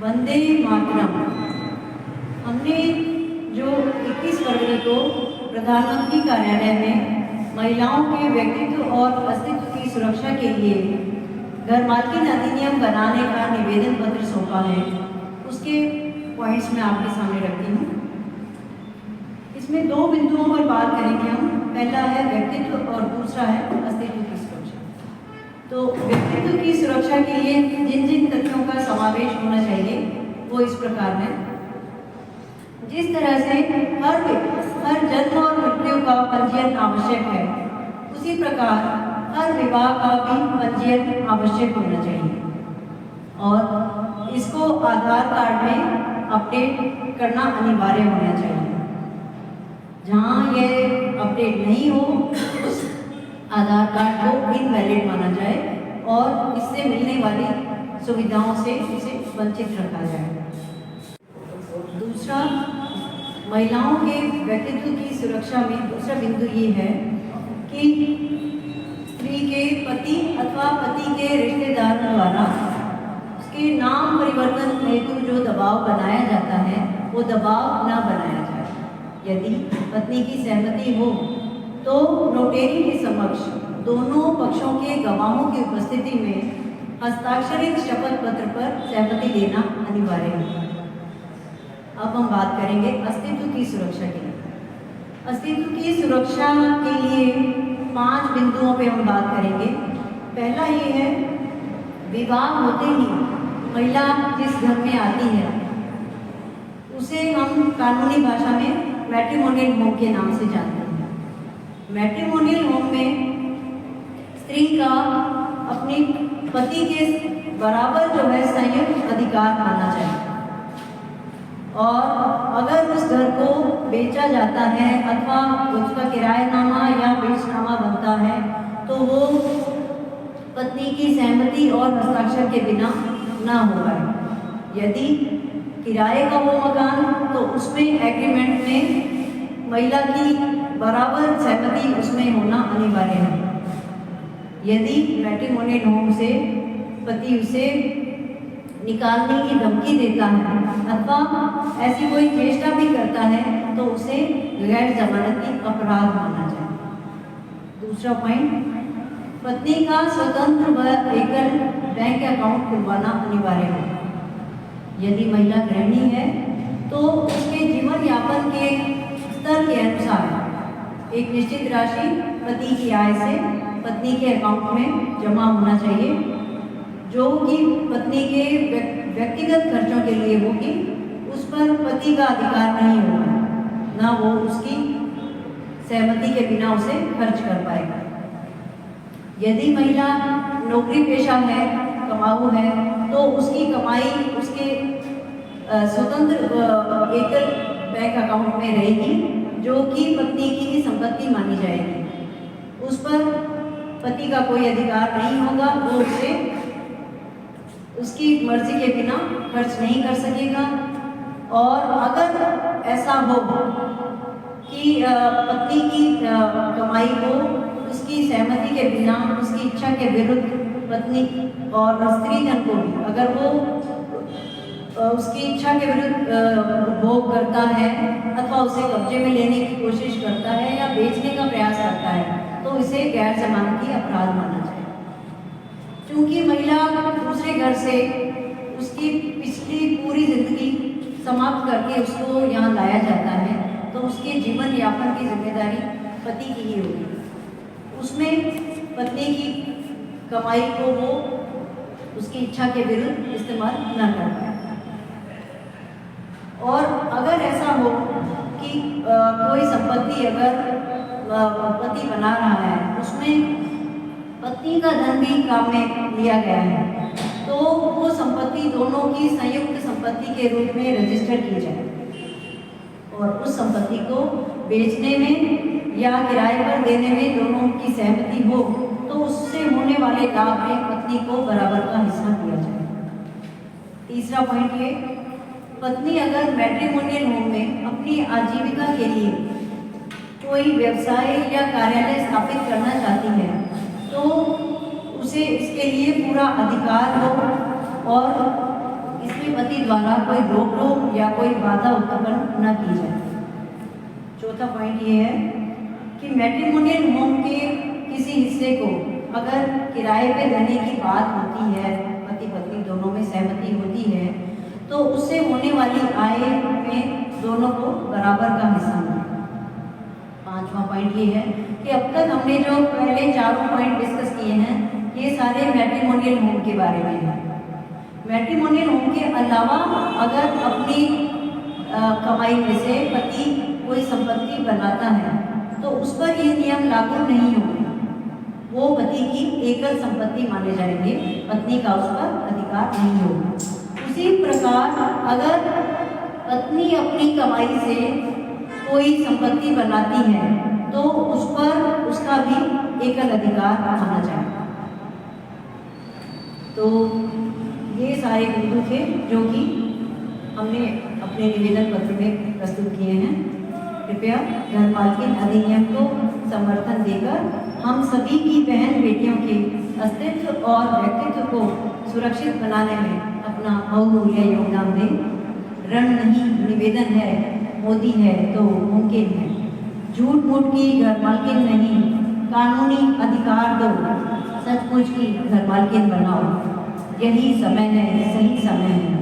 वंदे मातरम। हमने जो 21 फरवरी को प्रधानमंत्री कार्यालय में महिलाओं के व्यक्तित्व और अस्तित्व की सुरक्षा के लिए घर मालकिन अधिनियम बनाने का निवेदन पत्र सौंपा है, उसके पॉइंट्स मैं आपके सामने रखती हूँ। इसमें दो बिंदुओं पर बात करेंगे हम। पहला है व्यक्तित्व और दूसरा है अस्तित्व की सुरक्षा। तो व्यक्तित्व की सुरक्षा के लिए जिन जिन तथ्यों का समावेश होना चाहिए वो इस प्रकार है। जिस तरह से हर जन्म और मृत्यु का पंजीयन आवश्यक है, उसी प्रकार हर विवाह का भी पंजीयन आवश्यक होना चाहिए और इसको आधार कार्ड में अपडेट करना अनिवार्य होना चाहिए। जहाँ यह अपडेट नहीं हो उस आधार कार्ड को इनवैलिड माना जाए और इससे मिलने वाली सुविधाओं से इसे वंचित रखा जाए। दूसरा, महिलाओं के व्यक्तित्व की सुरक्षा में दूसरा बिंदु ये है कि स्त्री के पति अथवा पति के रिश्तेदार द्वारा उसके नाम परिवर्तन हेतु जो दबाव बनाया जाता है वो दबाव न बनाया जाए। यदि पत्नी की सहमति हो तो नोटेरी के समक्ष दोनों पक्षों के गवाहों की उपस्थिति में हस्ताक्षरित शपथ पत्र पर सहमति देना अनिवार्य है। अब हम बात करेंगे अस्तित्व की सुरक्षा के लिए। अस्तित्व की सुरक्षा के लिए 5 बिंदुओं पे हम बात करेंगे। पहला ये है, विवाह होते ही महिला जिस घर में आती है उसे हम कानूनी भाषा में मैट्रिमोनियल होम के नाम से जानते हैं। मैट्रिमोनियल होम में स्त्री का अपने पति के बराबर जो है संयुक्त अधिकार माना जाए और अगर उस घर को बेचा जाता है अथवा उसका किरायानामा या बेचनामा बनता है तो वो पत्नी की सहमति और हस्ताक्षर के बिना ना हो पाए। यदि किराए का वो मकान तो उसमें एग्रीमेंट में महिला की बराबर सहमति उसमें होना अनिवार्य है। यदि मैट्रिमोनियल होम से पति उसे निकालने की धमकी देता है अथवा ऐसी कोई चेष्टा भी करता है तो उसे गैर जमानती अपराध माना जाए। दूसरा पॉइंट, पत्नी का स्वतंत्र व एकल बैंक अकाउंट खुलवाना अनिवार्य है। यदि महिला गृहिणी है तो उसके जीवन यापन के स्तर के अनुसार एक निश्चित राशि पति की आय से पत्नी के अकाउंट में जमा होना चाहिए, जो कि पत्नी के व्यक्तिगत खर्चों के लिए होगी। उस पर पति का अधिकार नहीं होगा, ना वो उसकी सहमति के बिना उसे खर्च कर पाएगा। यदि महिला नौकरी पेशा है, कमाऊ है, तो उसकी कमाई उसके स्वतंत्र एकल बैंक अकाउंट में रहेगी, जो कि पत्नी की ही संपत्ति मानी जाएगी। उस पर पति का कोई अधिकार नहीं होगा, वो उसे उसकी मर्जी के बिना खर्च नहीं कर सकेगा। और अगर ऐसा हो कि पत्नी की कमाई को उसकी सहमति के बिना उसकी इच्छा के विरुद्ध पत्नी और स्त्री जन को भी अगर वो उसकी इच्छा के विरुद्ध भोग करता है अथवा उसे कब्जे में लेने की कोशिश करता है या बेचने का प्रयास करता है तो इसे गैर जमानती अपराध माना जाए। क्योंकि महिला दूसरे घर से उसकी पिछली पूरी जिंदगी समाप्त करके उसको यहाँ लाया जाता है तो उसके जीवन यापन की जिम्मेदारी पति की ही होगी। उसमें पत्नी की कमाई को वो उसकी इच्छा के विरुद्ध इस्तेमाल न कर पाए। और अगर ऐसा हो कि कोई संपत्ति अगर पति बना रहा है उसमें पत्नी का धन भी काम में लिया गया है तो वो संपत्ति दोनों की संयुक्त संपत्ति के रूप में रजिस्टर की जाए और उस संपत्ति को बेचने में या किराए पर देने में दोनों की सहमति हो तो उससे होने वाले लाभ में पत्नी को बराबर का हिस्सा दिया जाए। तीसरा पॉइंट है, पत्नी अगर मैट्रिमोनियल होम में अपनी आजीविका के लिए कोई व्यवसाय या कार्यालय स्थापित करना चाहती है तो उसे इसके लिए पूरा अधिकार हो और इसमें उसमें पति द्वारा कोई रोक टोक या कोई बाधा उत्पन्न न की जाए। चौथा पॉइंट ये है कि मैट्रिमोनियल होम के किसी हिस्से को अगर किराए पे देने की बात होती है, पति पत्नी दोनों में सहमति होती है, तो उससे होने वाली आय में दोनों को बराबर का हिस्सा मिले। पांचवा पॉइंट ये है कि अब तक हमने जो पहले चारों पॉइंट डिस्कस किए हैं, ये सारे मैट्रिमोनियल होम के बारे में हैं। मैट्रिमोनियल होम के अलावा अगर अपनी कमाई में से पति कोई संपत्ति बनाता है तो उस पर ये नियम लागू नहीं होंगे, वो पति की एकल संपत्ति माने जाएंगे, पत्नी का उस पर अधिकार नहीं होगा। उसी प्रकार अगर पत्नी अपनी कमाई से कोई संपत्ति बनाती है तो उस पर उसका भी एकल अधिकार माना जाएगा। तो ये सारे बिंदु थे जो कि हमने अपने निवेदन पत्र में प्रस्तुत किए हैं। कृपया घर मालकिन अधिनियम को समर्थन देकर हम सभी की बहन बेटियों के अस्तित्व और व्यक्तित्व को सुरक्षित बनाने में अपना बहुमूल्य योगदान दें। रण नहीं निवेदन है, मोदी है तो मुमकिन है। झूठ मूठ की घर मालकिन नहीं, कानूनी अधिकार दो, सचमुच की घर मालकिन बनाओ। यही समय है, सही समय है।